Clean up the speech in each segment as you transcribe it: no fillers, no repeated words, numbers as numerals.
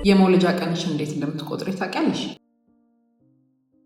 የመውለጃ ቀንሽ እንዴት እንደምትቆጥሪ ታውቂያለሽ?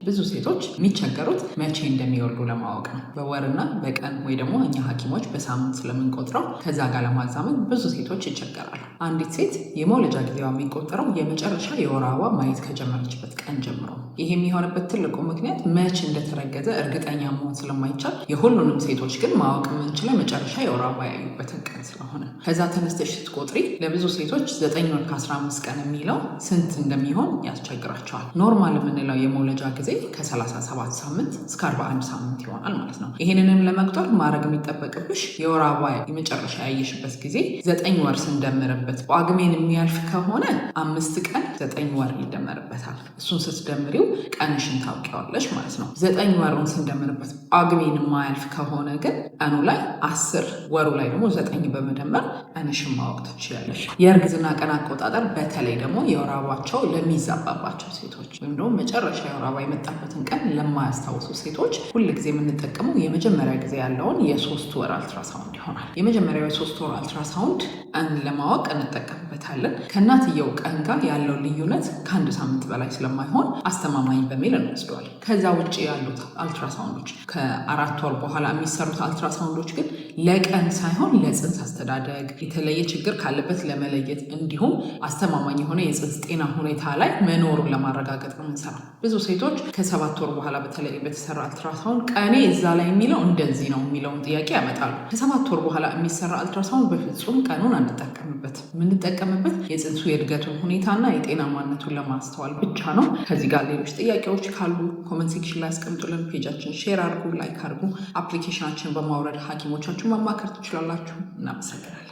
ብዙ ሴቶች የሚቸገሩት መቼ እንደሚወልዱ ለማወቅ ነው። በወርና በቀን ወይ ደግሞ እኛ ሐኪሞች በሳምንት ስለምንቆጥረው ከዛ ጋር ለማዛመድ ብዙ ሴቶች ይቸገራሉ። አንዲት ሴት የመውለጃ ጊዜዋ የሚቆጠረው የመጨረሻ የወር አበባ ማየት ከጀመረችበት ቀን ጀምሮ ነው። ይሄ የሚሆንበት ትልቁ ምክንያት መቼ እንደተረገዘ እርግጠኛ መሆን ስለማይቻል የሁሉንም ሴቶች ግን ማወቅ የምንችለው መጨረሻ የወር አበባ ያዩበትን ቀን ስለሆነ ከዛ ተነስተሽ ስትቆጥሪ ለብዙ ሴቶች 9 ወር ከ15 ቀን የሚለው ስንት እንደሚሆን ያስቸግራቸዋል። ኖርማል የምንለው የመውለጃ ጊዜ ከ37 ሳምንት እስከ 41 ሳምንት ይሆናል ማለት ነው። ይህንንም ለመቁጠር ማድረግ የሚጠበቅብሽ የወር አበባ የመጨረሻ ያየሽበት ጊዜ 9 ወር ስንደምርበት ጳጉሜን የሚያልፍ ከሆነ 5 ቀን 9 ወር ይደመርበታል። እሱን ስትደምሪው ቀንሽን ታውቂዋለሽ ማለት ነው። 9 ወሩን ስንደምርበት ጳጉሜን የማያልፍ ከሆነ ግን ቀኑ ላይ 10 ወሩ ላይ ደግሞ 9 በመደመር ቀንሽን ማወቅ ትችላለሽ። የእርግዝና ቀን አቆጣጠር በተለይ ደግሞ የወር አበባቸው ለሚዛባባቸው ሴቶች ወይም ደግሞ መጨረሻ የወር አበባ የመጣበትን ቀን ለማያስታውሱ ሴቶች ሁልጊዜ የምንጠቀመው የመጀመሪያ ጊዜ ያለውን የ3 ወር አልትራሳውንድ ይሆናል። የመጀመሪያው የ3 ወር አልትራሳውንድ ቀን ለማወቅ እንጠቀምበታለን። ከእናትየው ቀን ጋር ያለው ልዩነት ከ1 ሳምንት በላይ ስለማይሆን አስተማማኝ በሚል እንወስደዋል። ከዛ ውጭ ያሉት አልትራሳውንዶች ከ4 ወር በኋላ የሚሰሩት አልትራሳውንዶች ግን ለቀን ሳይሆን ለጽንስ አስተዳደግ የተለየ ችግር ካለበት ለመለየት እንዲሁም አስተማማኝ የሆነ የጽንስ ጤና ሁኔታ ላይ መኖሩን ለማረጋገጥ ነው የምንሰራው። ብዙ ሴቶች ከ7 ወር በኋላ በተለይ በተሰራ አልትራሳውንድ ቀኔ እዛ ላይ የሚለው እንደዚህ ነው የሚለውን ጥያቄ ያመጣሉ። ከ7 ወር በኋላ የሚሰራ አልትራሳውንድ በፍጹም ቀኑን አንጠቀምበት። የምንጠቀምበት የጽንሱ የእድገቱን ሁኔታና የጤና ማነቱን ለማስተዋል ብቻ ነው። ከዚህ ጋር ሌሎች ጥያቄዎች ካሉ ኮመንት ሴክሽን ላይ አስቀምጡልን። ፔጃችን ሼር አድርጉ፣ ላይክ አድርጉ። አፕሊኬሽናችን በማውረድ ሐኪሞቻችሁን ማማከር ትችላላችሁ። እናመሰግናለን።